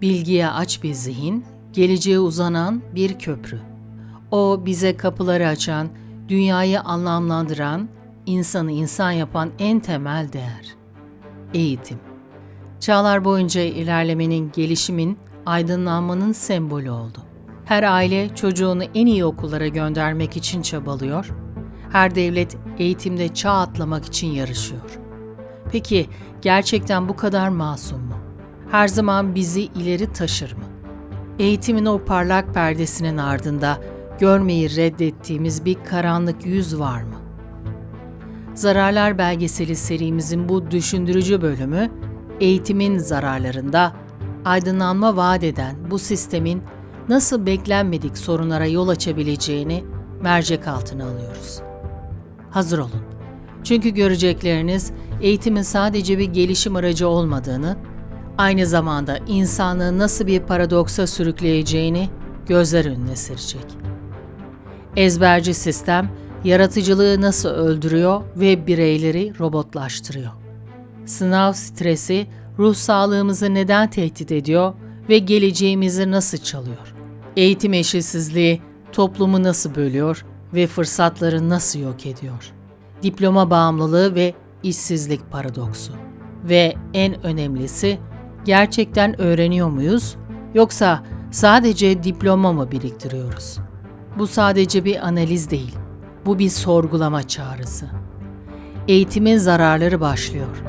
Bilgiye aç bir zihin, geleceğe uzanan bir köprü. O bize kapıları açan, dünyayı anlamlandıran, insanı insan yapan en temel değer. Eğitim. Çağlar boyunca ilerlemenin, gelişimin, aydınlanmanın sembolü oldu. Her aile çocuğunu en iyi okullara göndermek için çabalıyor, her devlet eğitimde çağ atlamak için yarışıyor. Peki gerçekten bu kadar masum mu? Her zaman bizi ileri taşır mı? Eğitimin o parlak perdesinin ardında görmeyi reddettiğimiz bir karanlık yüz var mı? Zararlar belgeseli serimizin bu düşündürücü bölümü, eğitimin zararlarında aydınlanma vaat eden bu sistemin nasıl beklenmedik sorunlara yol açabileceğini mercek altına alıyoruz. Hazır olun. Çünkü görecekleriniz eğitimin sadece bir gelişim aracı olmadığını, aynı zamanda insanlığı nasıl bir paradoksa sürükleyeceğini gözler önüne serecek. Ezberci sistem, yaratıcılığı nasıl öldürüyor ve bireyleri robotlaştırıyor? Sınav stresi, ruh sağlığımızı neden tehdit ediyor ve geleceğimizi nasıl çalıyor? Eğitim eşitsizliği, toplumu nasıl bölüyor ve fırsatları nasıl yok ediyor? Diploma bağımlılığı ve işsizlik paradoksu. Ve en önemlisi, gerçekten öğreniyor muyuz yoksa sadece diploma mı biriktiriyoruz? Bu sadece bir analiz değil, bu bir sorgulama çağrısı. Eğitimin zararları başlıyor.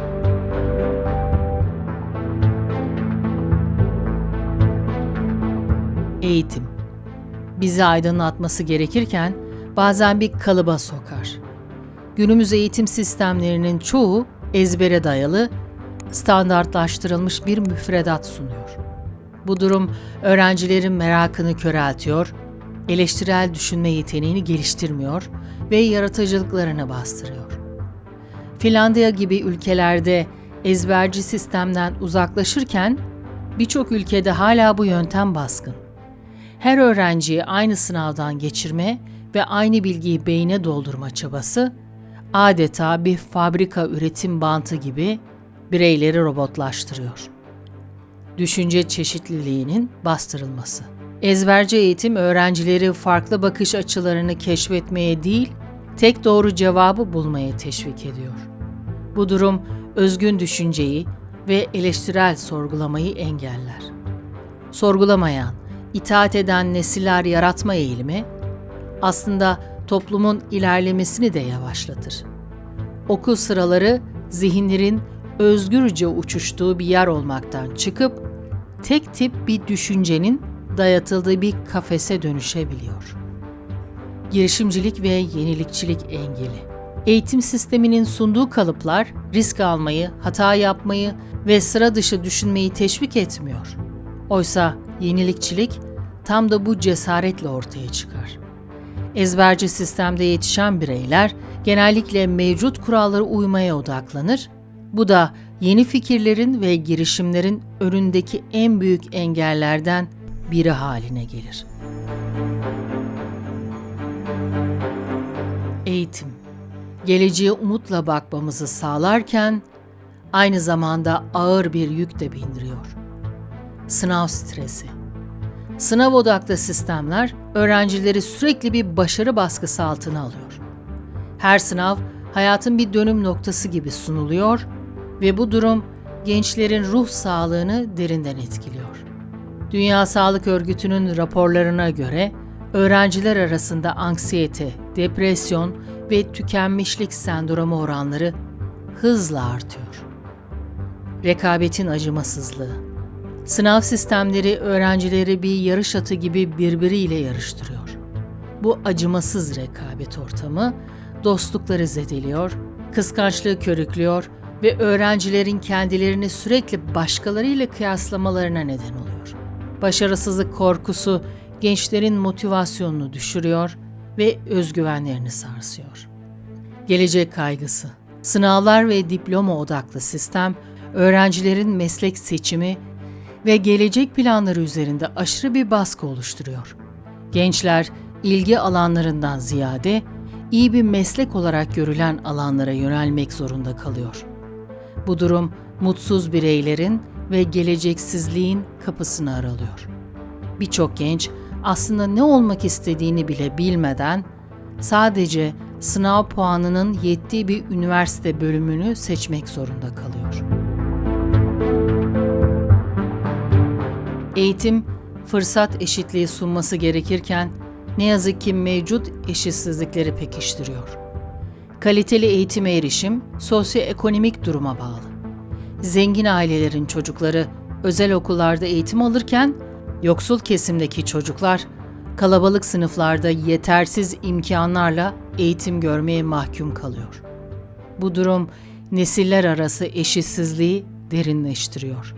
Eğitim, bizi aydınlatması gerekirken bazen bir kalıba sokar. Günümüz eğitim sistemlerinin çoğu ezbere dayalı, standartlaştırılmış bir müfredat sunuyor. Bu durum öğrencilerin merakını köreltiyor, eleştirel düşünme yeteneğini geliştirmiyor ve yaratıcılıklarını bastırıyor. Finlandiya gibi ülkelerde ezberci sistemden uzaklaşırken birçok ülkede hala bu yöntem baskın. Her öğrenciyi aynı sınavdan geçirme ve aynı bilgiyi beyne doldurma çabası, adeta bir fabrika üretim bantı gibi bireyleri robotlaştırıyor. Düşünce çeşitliliğinin bastırılması. Ezberci eğitim öğrencileri farklı bakış açılarını keşfetmeye değil, tek doğru cevabı bulmaya teşvik ediyor. Bu durum özgün düşünceyi ve eleştirel sorgulamayı engeller. Sorgulamayan, itaat eden nesiller yaratma eğilimi, aslında toplumun ilerlemesini de yavaşlatır. Okul sıraları zihinlerin özgürce uçuştuğu bir yer olmaktan çıkıp, tek tip bir düşüncenin dayatıldığı bir kafese dönüşebiliyor. Girişimcilik ve yenilikçilik engeli. Eğitim sisteminin sunduğu kalıplar risk almayı, hata yapmayı ve sıra dışı düşünmeyi teşvik etmiyor. Oysa yenilikçilik tam da bu cesaretle ortaya çıkar. Ezberci sistemde yetişen bireyler genellikle mevcut kurallara uymaya odaklanır. Bu da yeni fikirlerin ve girişimlerin önündeki en büyük engellerden biri haline gelir. Eğitim, geleceğe umutla bakmamızı sağlarken aynı zamanda ağır bir yük de bindiriyor. Sınav stresi. Sınav odaklı sistemler öğrencileri sürekli bir başarı baskısı altına alıyor. Her sınav hayatın bir dönüm noktası gibi sunuluyor ve bu durum gençlerin ruh sağlığını derinden etkiliyor. Dünya Sağlık Örgütü'nün raporlarına göre öğrenciler arasında anksiyete, depresyon ve tükenmişlik sendromu oranları hızla artıyor. Rekabetin acımasızlığı. Sınav sistemleri öğrencileri bir yarış atı gibi birbiriyle yarıştırıyor. Bu acımasız rekabet ortamı dostlukları zedeliyor, kıskançlığı körüklüyor ve öğrencilerin kendilerini sürekli başkalarıyla kıyaslamalarına neden oluyor. Başarısızlık korkusu gençlerin motivasyonunu düşürüyor ve özgüvenlerini sarsıyor. Gelecek kaygısı. Sınavlar ve diploma odaklı sistem, öğrencilerin meslek seçimi ve gelecek planları üzerinde aşırı bir baskı oluşturuyor. Gençler, ilgi alanlarından ziyade iyi bir meslek olarak görülen alanlara yönelmek zorunda kalıyor. Bu durum, mutsuz bireylerin ve geleceksizliğin kapısını aralıyor. Birçok genç aslında ne olmak istediğini bile bilmeden sadece sınav puanının yettiği bir üniversite bölümünü seçmek zorunda kalıyor. Eğitim, fırsat eşitliği sunması gerekirken ne yazık ki mevcut eşitsizlikleri pekiştiriyor. Kaliteli eğitime erişim, sosyoekonomik duruma bağlı. Zengin ailelerin çocukları özel okullarda eğitim alırken, yoksul kesimdeki çocuklar kalabalık sınıflarda yetersiz imkanlarla eğitim görmeye mahkum kalıyor. Bu durum nesiller arası eşitsizliği derinleştiriyor.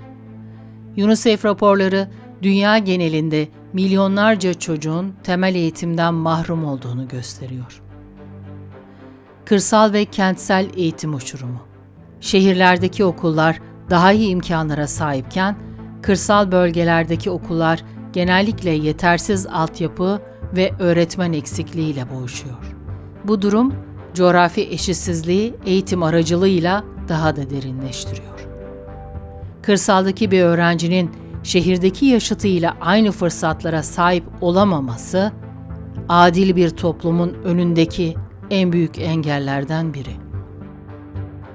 UNICEF raporları dünya genelinde milyonlarca çocuğun temel eğitimden mahrum olduğunu gösteriyor. Kırsal ve kentsel eğitim uçurumu. Şehirlerdeki okullar daha iyi imkanlara sahipken, kırsal bölgelerdeki okullar genellikle yetersiz altyapı ve öğretmen eksikliğiyle boğuşuyor. Bu durum, coğrafi eşitsizliği eğitim aracılığıyla daha da derinleştiriyor. Kırsaldaki bir öğrencinin şehirdeki yaşıtıyla aynı fırsatlara sahip olamaması, adil bir toplumun önündeki en büyük engellerden biri.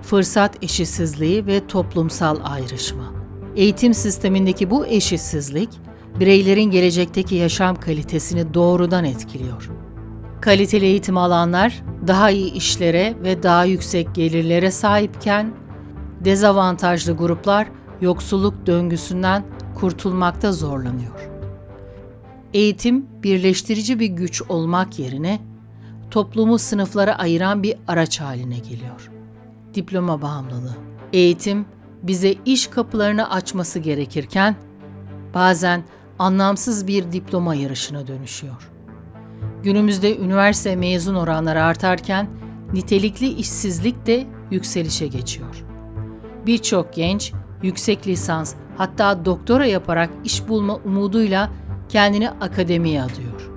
Fırsat eşitsizliği ve toplumsal ayrışma. Eğitim sistemindeki bu eşitsizlik, bireylerin gelecekteki yaşam kalitesini doğrudan etkiliyor. Kaliteli eğitim alanlar daha iyi işlere ve daha yüksek gelirlere sahipken, dezavantajlı gruplar yoksulluk döngüsünden kurtulmakta zorlanıyor. Eğitim, birleştirici bir güç olmak yerine toplumu sınıflara ayıran bir araç haline geliyor. Diploma bağımlılığı. Eğitim, bize iş kapılarını açması gerekirken, bazen anlamsız bir diploma yarışına dönüşüyor. Günümüzde üniversite mezun oranları artarken, nitelikli işsizlik de yükselişe geçiyor. Birçok genç, yüksek lisans, hatta doktora yaparak iş bulma umuduyla kendini akademiye adıyor.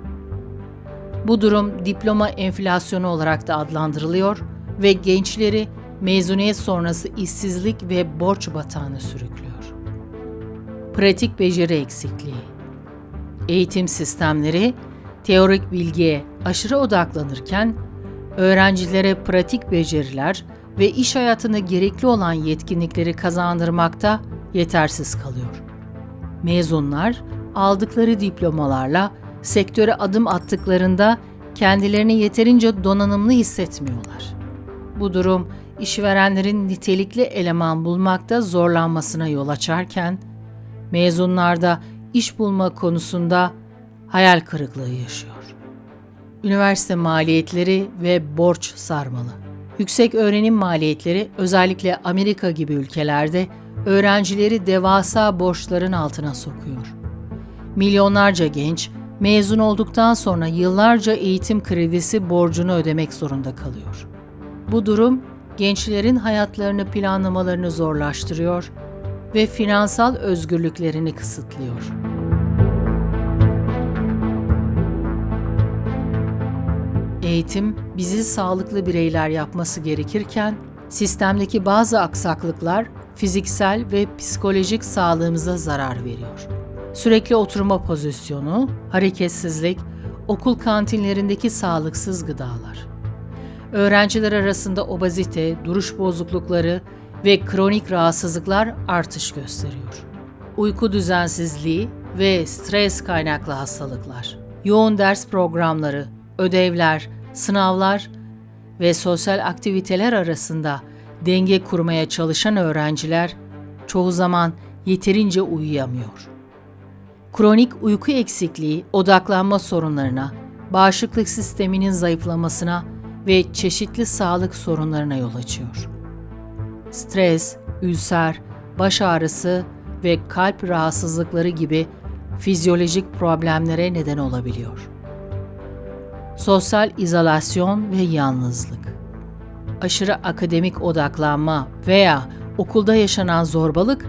Bu durum diploma enflasyonu olarak da adlandırılıyor ve gençleri mezuniyet sonrası işsizlik ve borç batağına sürüklüyor. Pratik beceri eksikliği. Eğitim sistemleri teorik bilgiye aşırı odaklanırken öğrencilere pratik beceriler ve iş hayatında gerekli olan yetkinlikleri kazandırmakta yetersiz kalıyor. Mezunlar aldıkları diplomalarla sektöre adım attıklarında kendilerini yeterince donanımlı hissetmiyorlar. Bu durum işverenlerin nitelikli eleman bulmakta zorlanmasına yol açarken, mezunlarda iş bulma konusunda hayal kırıklığı yaşıyor. Üniversite maliyetleri ve borç sarmalı. Yüksek öğrenim maliyetleri özellikle Amerika gibi ülkelerde öğrencileri devasa borçların altına sokuyor. Milyonlarca genç mezun olduktan sonra yıllarca eğitim kredisi borcunu ödemek zorunda kalıyor. Bu durum gençlerin hayatlarını planlamalarını zorlaştırıyor ve finansal özgürlüklerini kısıtlıyor. Eğitim, bizi sağlıklı bireyler yapması gerekirken, sistemdeki bazı aksaklıklar fiziksel ve psikolojik sağlığımıza zarar veriyor. Sürekli oturma pozisyonu, hareketsizlik, okul kantinlerindeki sağlıksız gıdalar. Öğrenciler arasında obezite, duruş bozuklukları ve kronik rahatsızlıklar artış gösteriyor. Uyku düzensizliği ve stres kaynaklı hastalıklar, yoğun ders programları, ödevler, sınavlar ve sosyal aktiviteler arasında denge kurmaya çalışan öğrenciler çoğu zaman yeterince uyuyamıyor. Kronik uyku eksikliği, odaklanma sorunlarına, bağışıklık sisteminin zayıflamasına ve çeşitli sağlık sorunlarına yol açıyor. Stres, ülser, baş ağrısı ve kalp rahatsızlıkları gibi fizyolojik problemlere neden olabiliyor. Sosyal izolasyon ve yalnızlık. Aşırı akademik odaklanma veya okulda yaşanan zorbalık,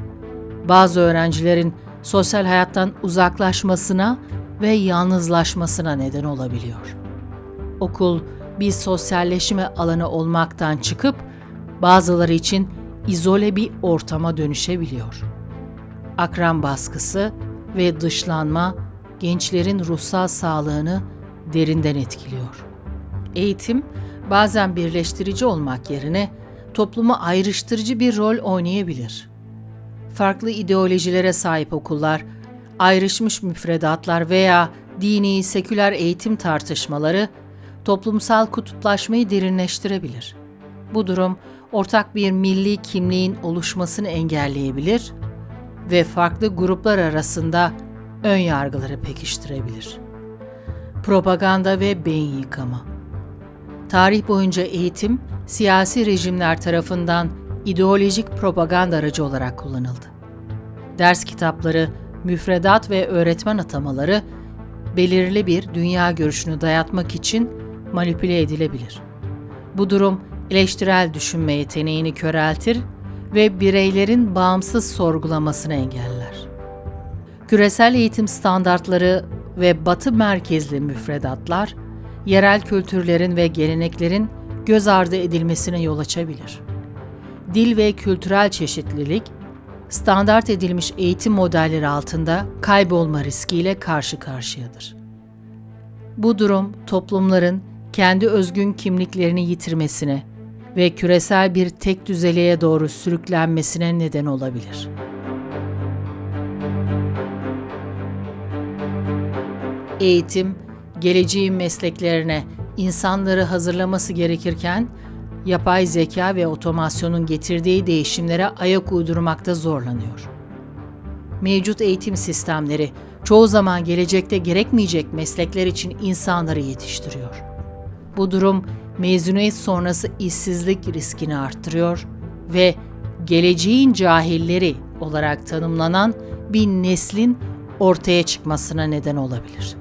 bazı öğrencilerin sosyal hayattan uzaklaşmasına ve yalnızlaşmasına neden olabiliyor. Okul bir sosyalleşme alanı olmaktan çıkıp bazıları için izole bir ortama dönüşebiliyor. akran baskısı ve dışlanma gençlerin ruhsal sağlığını derinden etkiliyor. Eğitim bazen birleştirici olmak yerine topluma ayrıştırıcı bir rol oynayabilir. Farklı ideolojilere sahip okullar, ayrışmış müfredatlar veya dini, seküler eğitim tartışmaları toplumsal kutuplaşmayı derinleştirebilir. Bu durum ortak bir milli kimliğin oluşmasını engelleyebilir ve farklı gruplar arasında ön yargıları pekiştirebilir. Propaganda ve beyin yıkama. Tarih boyunca eğitim, siyasi rejimler tarafından ideolojik propaganda aracı olarak kullanıldı. Ders kitapları, müfredat ve öğretmen atamaları belirli bir dünya görüşünü dayatmak için manipüle edilebilir. Bu durum eleştirel düşünme yeteneğini köreltir ve bireylerin bağımsız sorgulamasını engeller. Küresel eğitim standartları ve Batı merkezli müfredatlar, yerel kültürlerin ve geleneklerin göz ardı edilmesine yol açabilir. Dil ve kültürel çeşitlilik, standart edilmiş eğitim modelleri altında kaybolma riskiyle karşı karşıyadır. Bu durum, toplumların kendi özgün kimliklerini yitirmesine ve küresel bir tek düzeliğe doğru sürüklenmesine neden olabilir. Eğitim, geleceğin mesleklerine insanları hazırlaması gerekirken, yapay zeka ve otomasyonun getirdiği değişimlere ayak uydurmakta zorlanıyor. Mevcut eğitim sistemleri çoğu zaman gelecekte gerekmeyecek meslekler için insanları yetiştiriyor. Bu durum mezuniyet sonrası işsizlik riskini arttırıyor ve geleceğin cahilleri olarak tanımlanan bir neslin ortaya çıkmasına neden olabilir.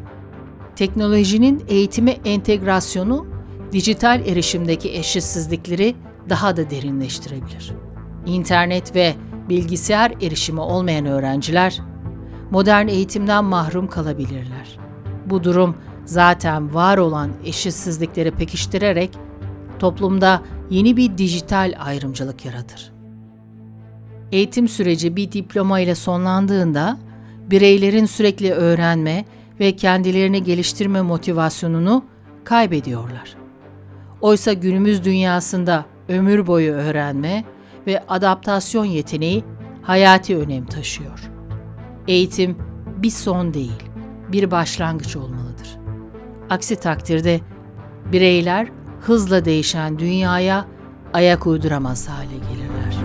Teknolojinin eğitime entegrasyonu, dijital erişimdeki eşitsizlikleri daha da derinleştirebilir. İnternet ve bilgisayar erişimi olmayan öğrenciler, modern eğitimden mahrum kalabilirler. Bu durum zaten var olan eşitsizlikleri pekiştirerek toplumda yeni bir dijital ayrımcılık yaratır. Eğitim süreci bir diploma ile sonlandığında bireylerin sürekli öğrenme ve kendilerini geliştirme motivasyonunu kaybediyorlar. Oysa günümüz dünyasında ömür boyu öğrenme ve adaptasyon yeteneği hayati önem taşıyor. Eğitim bir son değil, bir başlangıç olmalıdır. Aksi takdirde bireyler hızla değişen dünyaya ayak uyduramaz hale gelirler.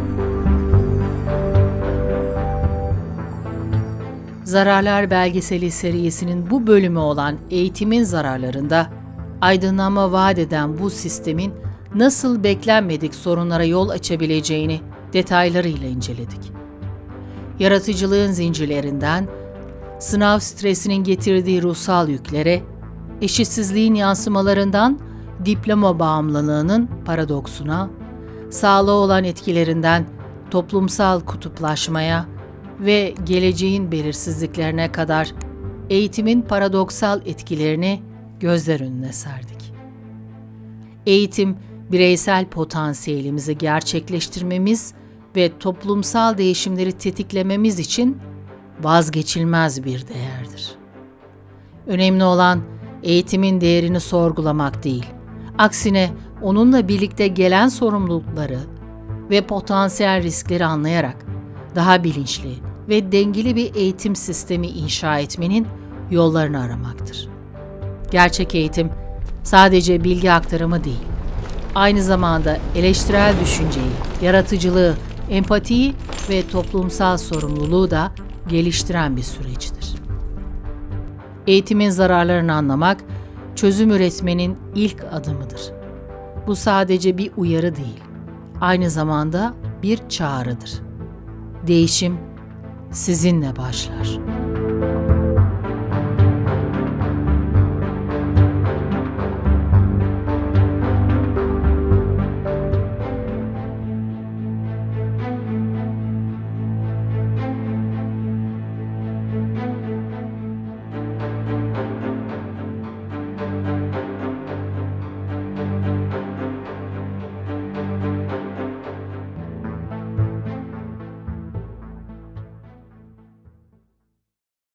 Zararlar belgeseli serisinin bu bölümü olan eğitimin zararlarında, aydınlanma vaat eden bu sistemin nasıl beklenmedik sorunlara yol açabileceğini detaylarıyla inceledik. Yaratıcılığın zincirlerinden, sınav stresinin getirdiği ruhsal yüklere, eşitsizliğin yansımalarından diploma bağımlılığının paradoksuna, sağlığa olan etkilerinden toplumsal kutuplaşmaya ve geleceğin belirsizliklerine kadar eğitimin paradoksal etkilerini gözler önüne serdik. Eğitim, bireysel potansiyelimizi gerçekleştirmemiz ve toplumsal değişimleri tetiklememiz için vazgeçilmez bir değerdir. Önemli olan eğitimin değerini sorgulamak değil, aksine onunla birlikte gelen sorumlulukları ve potansiyel riskleri anlayarak daha bilinçli ve dengeli bir eğitim sistemi inşa etmenin yollarını aramaktır. Gerçek eğitim sadece bilgi aktarımı değil, aynı zamanda eleştirel düşünceyi, yaratıcılığı, empatiyi ve toplumsal sorumluluğu da geliştiren bir süreçtir. Eğitimin zararlarını anlamak, çözüm üretmenin ilk adımıdır. Bu sadece bir uyarı değil, aynı zamanda bir çağrıdır. Değişim sizinle başlar.